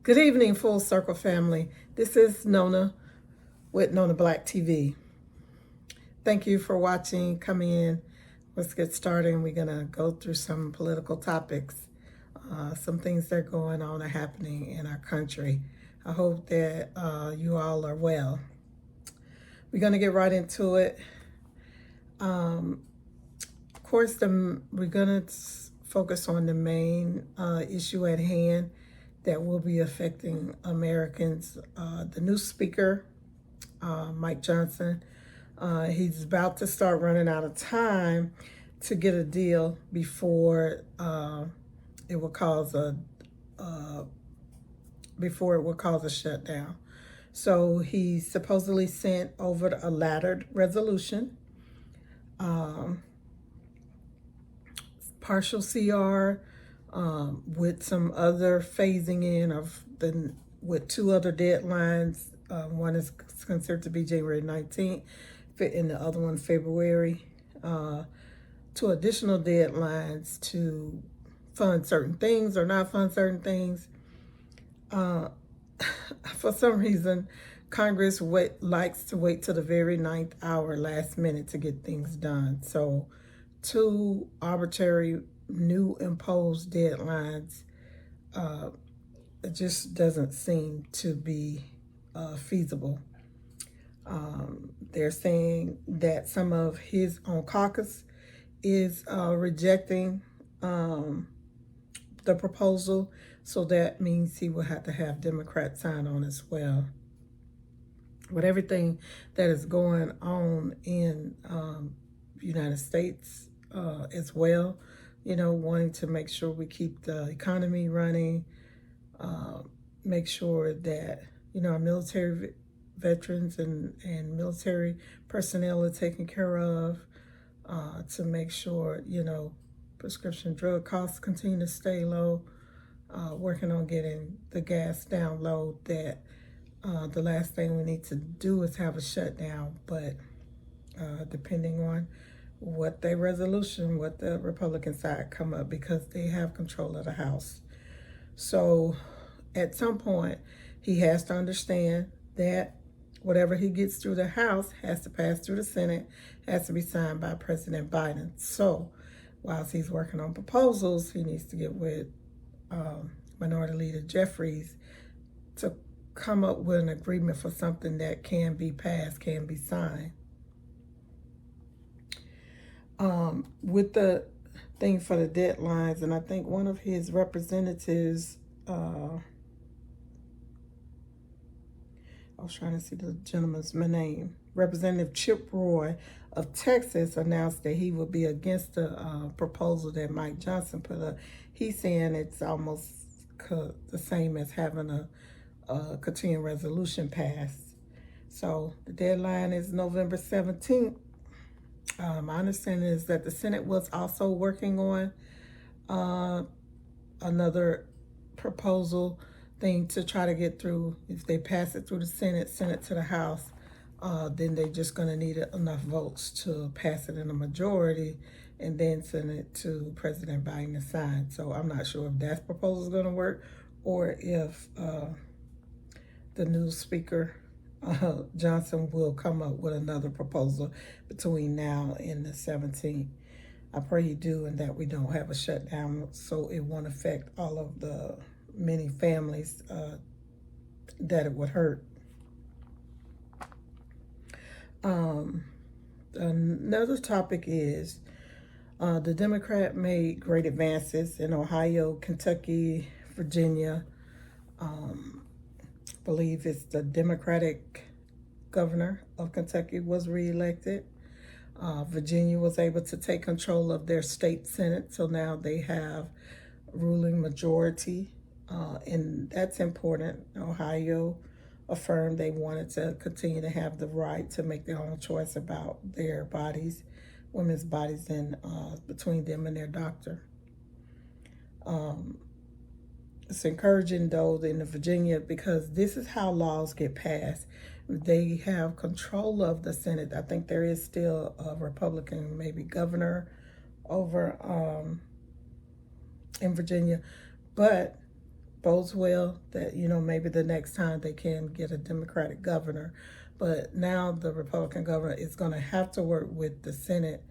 Good evening, Full Circle family. This is Nona with Nona Black TV. Thank you for watching, coming in. Let's get started. We're going to go through some political topics, some things that are going on and happening in our country. I hope that you all are well. We're going to get right into it. Of course, we're going to focus on the main issue at hand that will be affecting Americans. The new speaker, Mike Johnson, he's about to start running out of time to get a deal before it will cause a shutdown. So he supposedly sent over a laddered resolution, partial CR, with some other phasing in of with two other deadlines. One is considered to be January 19th, and the other one February. Two additional deadlines to fund certain things or not fund certain things. For some reason, Congress likes to wait till the very ninth hour, last minute, to get things done. So two arbitrary new imposed deadlines, it just doesn't seem to be feasible. They're saying that some of his own caucus is rejecting the proposal, so that means he will have to have Democrats sign on as well. With everything that is going on in the United States as well, wanting to make sure we keep the economy running, make sure that, our military veterans and military personnel are taken care of, to make sure, prescription drug costs continue to stay low, working on getting the gas down low. That the last thing we need to do is have a shutdown, but depending on what the Republican side come up, because they have control of the House. So at some point, he has to understand that whatever he gets through the House has to pass through the Senate, has to be signed by President Biden. So whilst he's working on proposals, he needs to get with Minority Leader Jeffries to come up with an agreement for something that can be passed, can be signed. With the thing for the deadlines, and I think one of his representatives, I was trying to see the gentleman's name, Representative Chip Roy of Texas, announced that he would be against the proposal that Mike Johnson put up. He's saying it's almost the same as having a continuing resolution passed. So the deadline is November 17th. My understanding is that the Senate was also working on another proposal thing to try to get through. If they pass it through the Senate, send it to the House, then they're just going to need enough votes to pass it in a majority and then send it to President Biden to sign. So I'm not sure if that proposal is going to work, or if the new speaker, Johnson, will come up with another proposal between now and the 17th. I pray you do, and that we don't have a shutdown, so it won't affect all of the many families that it would hurt. Another topic is the Democrat made great advances in Ohio, Kentucky, Virginia. Believe it's the Democratic governor of Kentucky was reelected. Virginia was able to take control of their state senate, so now they have ruling majority, and that's important. Ohio affirmed they wanted to continue to have the right to make their own choice about their bodies, women's bodies, and between them and their doctor. It's encouraging though in Virginia, because this is how laws get passed. They have control of the Senate. I think there is still a Republican, maybe governor over in Virginia, but bodes well that, you know, maybe the next time they can get a Democratic governor. But now the Republican governor is going to have to work with the Senate,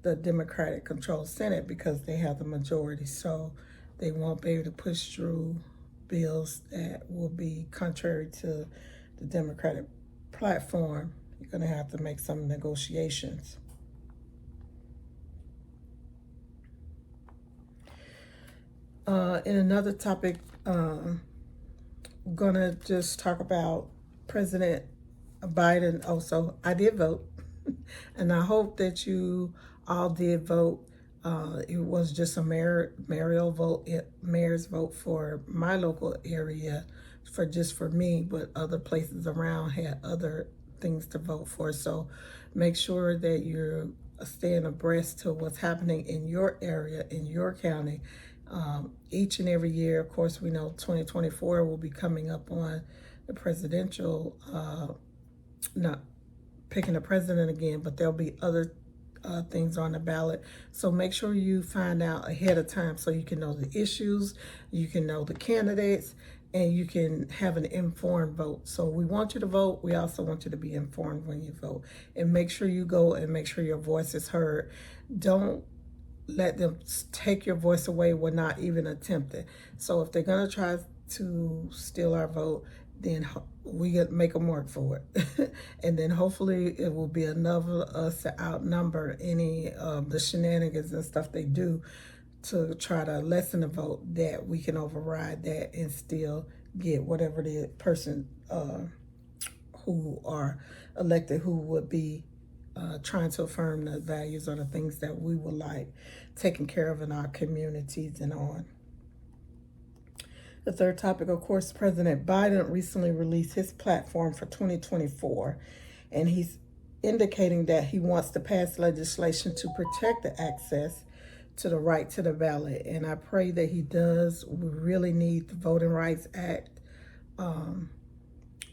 the Democratic controlled Senate, because they have the majority. So they won't be able to push through bills that will be contrary to the Democratic platform. You're going to have to make some negotiations. In another topic, I'm going to just talk about President Biden. Also, I did vote, and I hope that you all did vote. It was just a mayor's vote for my local area, for me, but other places around had other things to vote for. So make sure that you're staying abreast to what's happening in your area, in your county. Each and every year, of course, we know 2024 will be coming up on the presidential, not picking a president again, but there'll be other things on the ballot. So make sure you find out ahead of time so you can know the issues, you can know the candidates, and you can have an informed vote. So we want you to vote. We also want you to be informed when you vote. And make sure you go and make sure your voice is heard. Don't let them take your voice away when not even attempted. So if they're going to try to steal our vote, then we get make them work for it. And then hopefully it will be enough of us to outnumber any of the shenanigans and stuff they do to try to lessen the vote, that we can override that and still get whatever the person who are elected, who would be trying to affirm the values or the things that we would like taken care of in our communities and on. The third topic, of course, President Biden recently released his platform for 2024, and he's indicating that he wants to pass legislation to protect the access to the right to the ballot. And I pray that he does. We really need the Voting Rights Act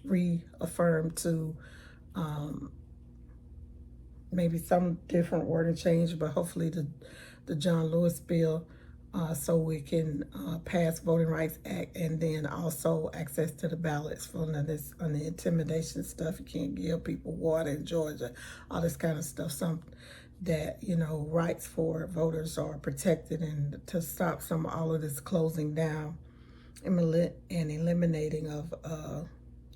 reaffirmed to maybe some different wording change, but hopefully the John Lewis bill, so we can pass Voting Rights Act, and then also access to the ballots for this on the intimidation stuff. You can't give people water in Georgia, all this kind of stuff. Some that, you know, rights for voters are protected, and to stop all of this closing down and eliminating of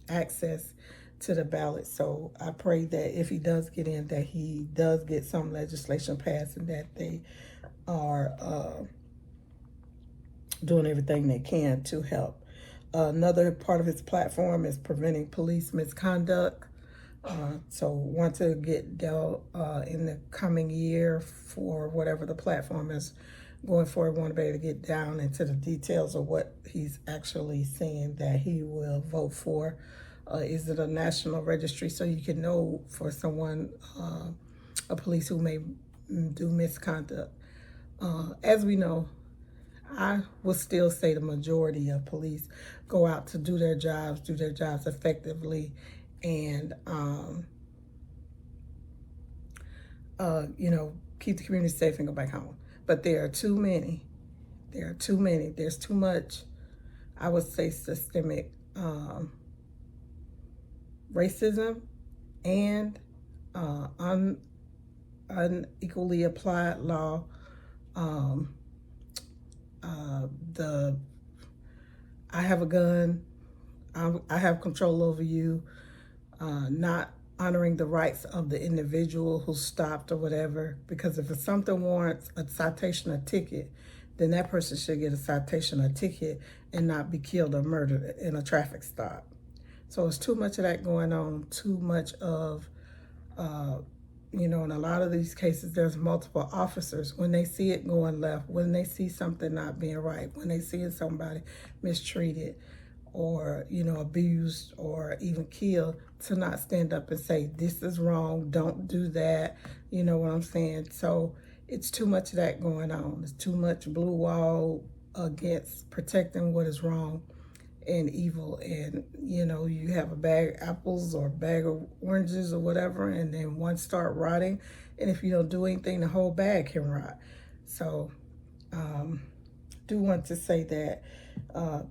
access to the ballot. So I pray that if he does get in, that he does get some legislation passed, and that they are doing everything they can to help. Another part of his platform is preventing police misconduct. So want to get dealt in the coming year for whatever the platform is going for. Want to be able to get down into the details of what he's actually saying that he will vote for. Is it a national registry, so you can know for someone, a police who may do misconduct. As we know, I will still say the majority of police go out to do their jobs effectively, and you know, keep the community safe and go back home. But there are too many. There's too much, I would say, systemic racism and unequally applied law. I have a gun, I have control over you, not honoring the rights of the individual who stopped or whatever. Because if it's something warrants a citation or ticket, then that person should get a citation or ticket and not be killed or murdered in a traffic stop. So it's too much of that going on, too much of, you know, in a lot of these cases, there's multiple officers. When they see it going left, when they see something not being right, when they see somebody mistreated, or, you know, abused or even killed, to not stand up and say, this is wrong, don't do that. You know what I'm saying? So it's too much of that going on. There's too much blue wall against protecting what is wrong and evil. And, you know, you have a bag of apples or a bag of oranges or whatever, and then one start rotting. And if you don't do anything, the whole bag can rot. So do want to say that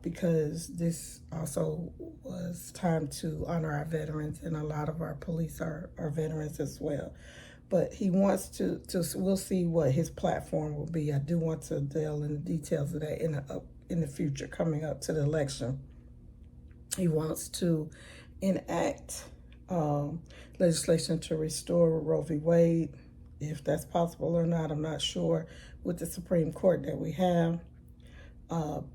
because this also was time to honor our veterans, and a lot of our police are veterans as well. But he wants to we'll see what his platform will be. I do want to delve in the details of that in the future, coming up to the election. He wants to enact legislation to restore Roe v. Wade. If that's possible or not, I'm not sure, with the Supreme Court that we have.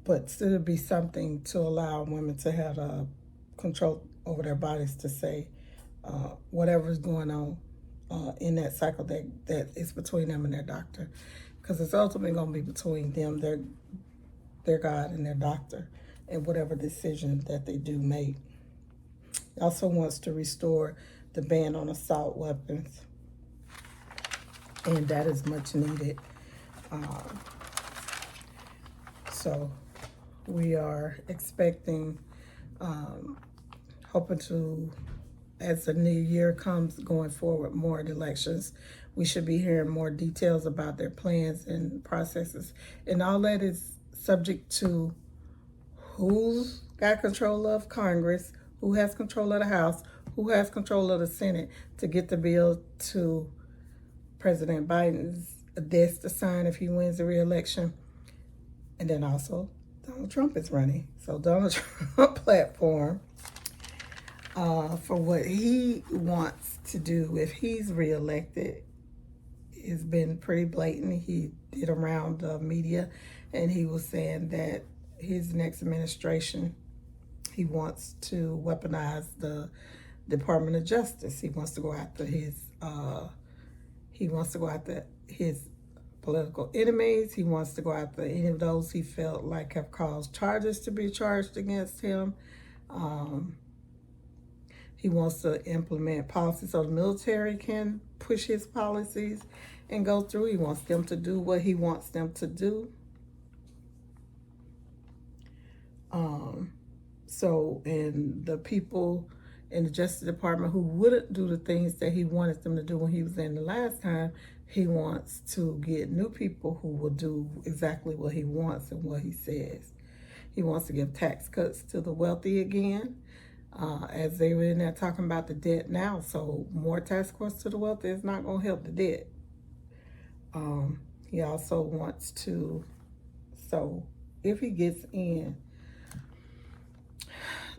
But still be something to allow women to have control over their bodies, to say whatever's going on in that cycle that is between them and their doctor, because it's ultimately going to be between them, their God, and their doctor, and whatever decision that they do make. He also wants to restore the ban on assault weapons, and that is much needed. So we are expecting, hoping to, as the new year comes going forward, more elections, we should be hearing more details about their plans and processes. And all that is subject to who's got control of Congress, who has control of the House, who has control of the Senate to get the bill to President Biden's desk to sign if he wins the re-election. And then also Donald Trump is running. So Donald Trump platform for what he wants to do if he's reelected has been pretty blatant. He did around the media, and he was saying that his next administration, he wants to weaponize the Department of Justice. He wants to go after his political enemies. He wants to go after any of those he felt like have caused charges to be charged against him. He wants to implement policies so the military can push his policies and go through. He wants them to do what he wants them to do. And the people in the Justice Department who wouldn't do the things that he wanted them to do when he was in the last time, he wants to get new people who will do exactly what he wants and what he says. He wants to give tax cuts to the wealthy again, as they were in there talking about the debt now. So more tax cuts to the wealthy is not going to help the debt. He also wants to, so if he gets in,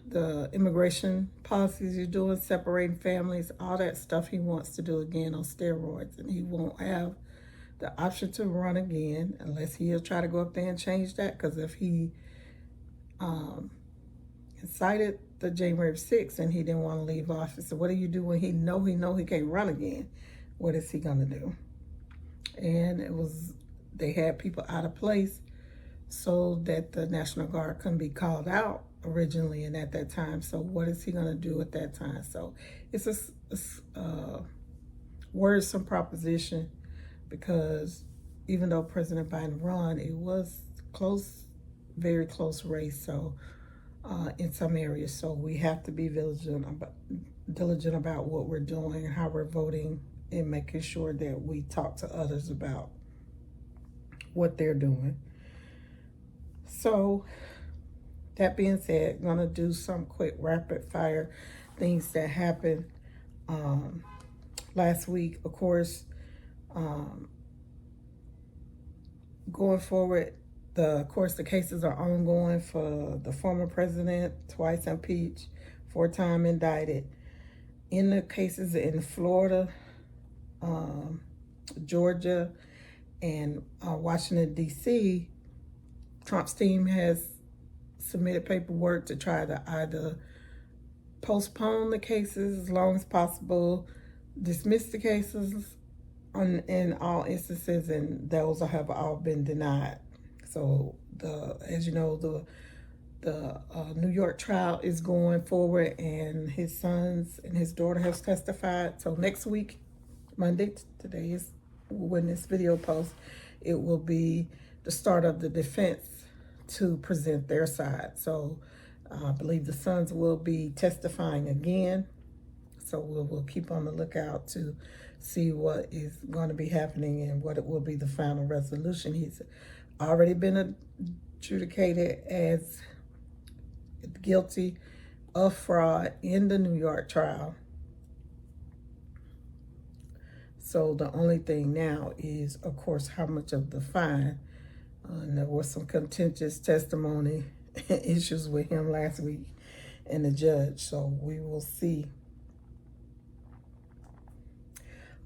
the immigration policies you're doing, separating families, all that stuff he wants to do again on steroids. And he won't have the option to run again unless he'll try to go up there and change that. Because if he incited the January 6th and he didn't want to leave office, so what do you do when he know he can't run again? What is he going to do? And they had people out of place so that the National Guard couldn't be called out originally and at that time. So what is he going to do at that time? So it's a worrisome proposition, because even though President Biden won, it was close, very close race. So in some areas, so we have to be diligent about what we're doing and how we're voting, and making sure that we talk to others about what they're doing. So that being said, I'm going to do some quick rapid fire things that happened last week. Of course, going forward, the cases are ongoing for the former president, twice impeached, 4-time indicted. In the cases in Florida, Georgia, and Washington, D.C., Trump's team has submitted paperwork to try to either postpone the cases as long as possible, dismiss the cases in all instances, and those have all been denied. So as you know, the the New York trial is going forward, and his sons and his daughter has testified. So next week, Monday, today is when this video posts, it will be the start of the defense to present their side. So I believe the sons will be testifying again. So we'll keep on the lookout to see what is going to be happening and what it will be the final resolution. He's already been adjudicated as guilty of fraud in the New York trial. So the only thing now is, of course, how much of the fine. And there was some contentious testimony issues with him last week and the judge. So we will see.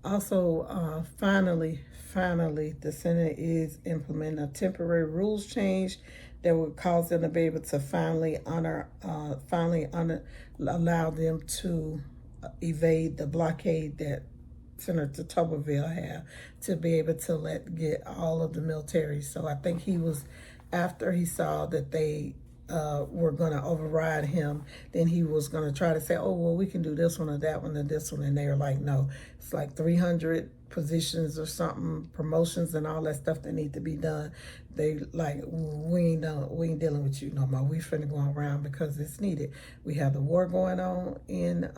Also, finally, the Senate is implementing a temporary rules change that would cause them to be able to finally allow them to evade the blockade that Senator Tuberville had, to be able to get all of the military. So I think he was, after he saw that they were going to override him, then he was going to try to say, oh, well, we can do this one or that one or this one. And they were like, no, it's like 300 positions or something, promotions and all that stuff that need to be done. They like, we ain't dealing with you no more. We finna go around because it's needed. We have the war going on in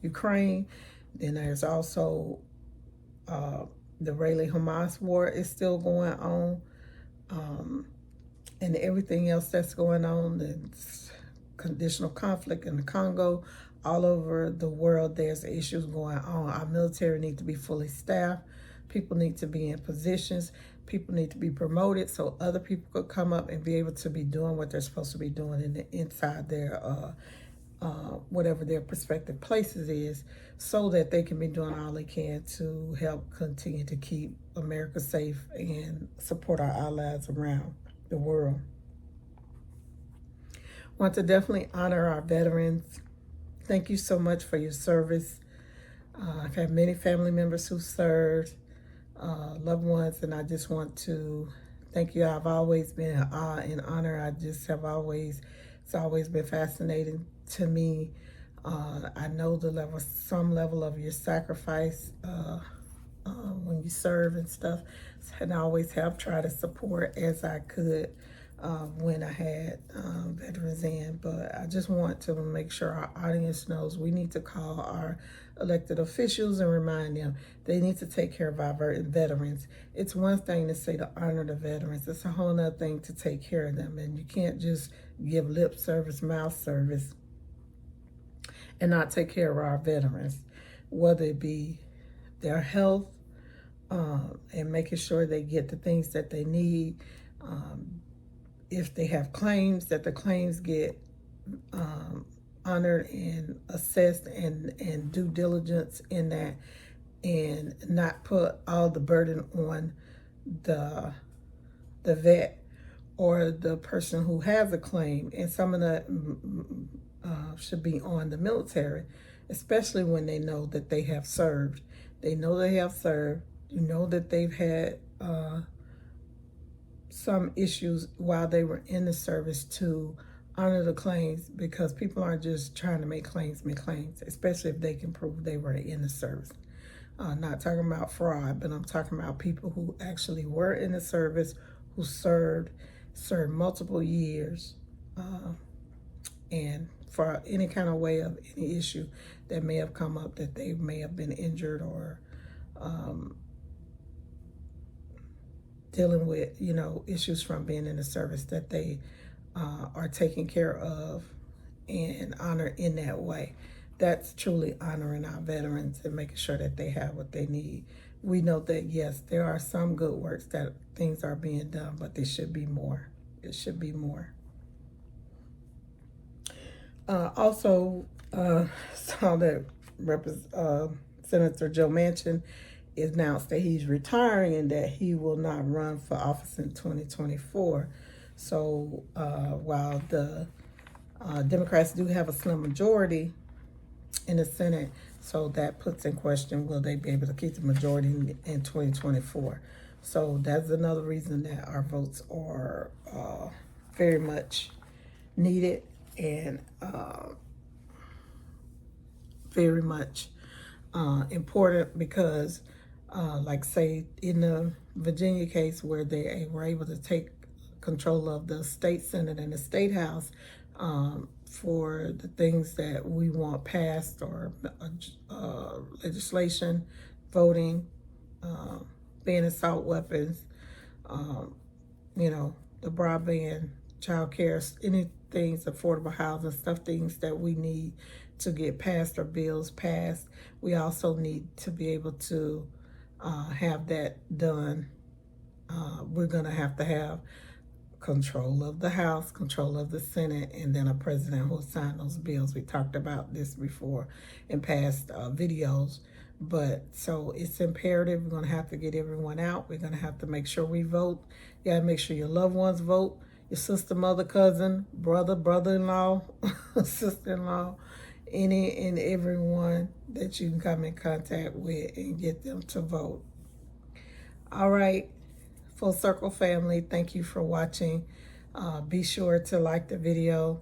Ukraine. Then there's also the Israeli-Hamas war is still going on. And everything else that's going on, the conditional conflict in the Congo, all over the world, there's issues going on. Our military need to be fully staffed. People need to be in positions. People need to be promoted so other people could come up and be able to be doing what they're supposed to be doing inside their whatever their prospective places is, so that they can be doing all they can to help continue to keep America safe and support our allies around the world. Want to definitely honor our veterans. Thank you so much for your service. I've had many family members who served, loved ones, and I just want to thank you. I've always been in awe and honor. It's always been fascinating to me. I know some level of your sacrifice when you serve and stuff, and I always have tried to support as I could when I had veterans in. But I just want to make sure our audience knows we need to call our elected officials and remind them they need to take care of our veterans. It's one thing to say to honor the veterans. It's a whole other thing to take care of them. And you can't just give lip service, mouth service, and not take care of our veterans, whether it be their health, and making sure they get the things that they need. If they have claims, that the claims get honored and assessed, and due diligence in that, and not put all the burden on the vet or the person who has a claim. And some of that should be on the military, especially when they know that they have served. They know they have served. You know that they've had some issues while they were in the service, to honor the claims, because people aren't just trying to make claims, especially if they can prove they were in the service. Not talking about fraud, but I'm talking about people who actually were in the service, who served multiple years, and for any kind of way of any issue that may have come up, that they may have been injured or dealing with, issues from being in the service, that they are taken care of and honored in that way. That's truly honoring our veterans and making sure that they have what they need. We know that, yes, there are some good works that things are being done, but there should be more. It should be more. Also, saw that Senator Joe Manchin announced that he's retiring and that he will not run for office in 2024. So while the Democrats do have a slim majority in the Senate, so that puts in question, will they be able to keep the majority in 2024? So that's another reason that our votes are very much needed and very much important because, like say in the Virginia case where they were able to take control of the state Senate and the state House for the things that we want passed or legislation, voting, banning assault weapons, you know, the broadband, child care, any things, affordable housing, stuff, things that we need to get passed or bills passed. We also need to be able to have that done. We're going to have control of the House, control of the Senate, and then a president who will sign those bills. We talked about this before in past videos. But so it's imperative. We're going to have to get everyone out. We're going to have to make sure we vote. You got to make sure your loved ones vote. Your sister, mother, cousin, brother, brother-in-law, sister-in-law, any and everyone that you can come in contact with and get them to vote. All right, Full Circle family, thank you for watching. Be sure to like the video.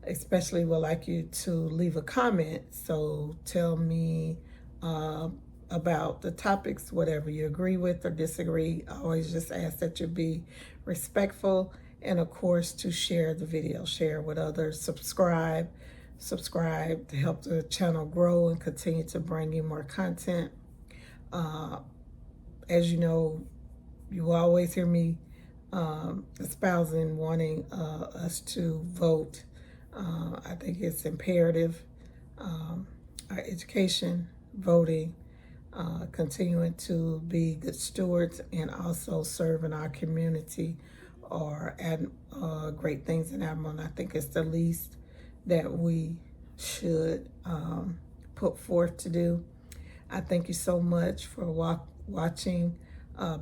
Especially would like you to leave a comment. So tell me about the topics, whatever you agree with or disagree. I always just ask that you be respectful, and of course to share the video, share with others, subscribe to help the channel grow and continue to bring you more content. As you know, you always hear me espousing wanting us to vote. I think it's imperative. Our education, voting, continuing to be good stewards, and also serving our community or add great things in our mind. I think it's the least that we should put forth to do. I thank you so much for watching,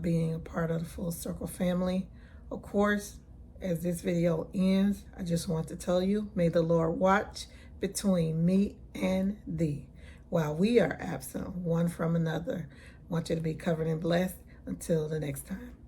being a part of the Full Circle family. Of course, as this video ends, I just want to tell you, may the Lord watch between me and thee while we are absent one from another. I want you to be covered and blessed. Until the next time.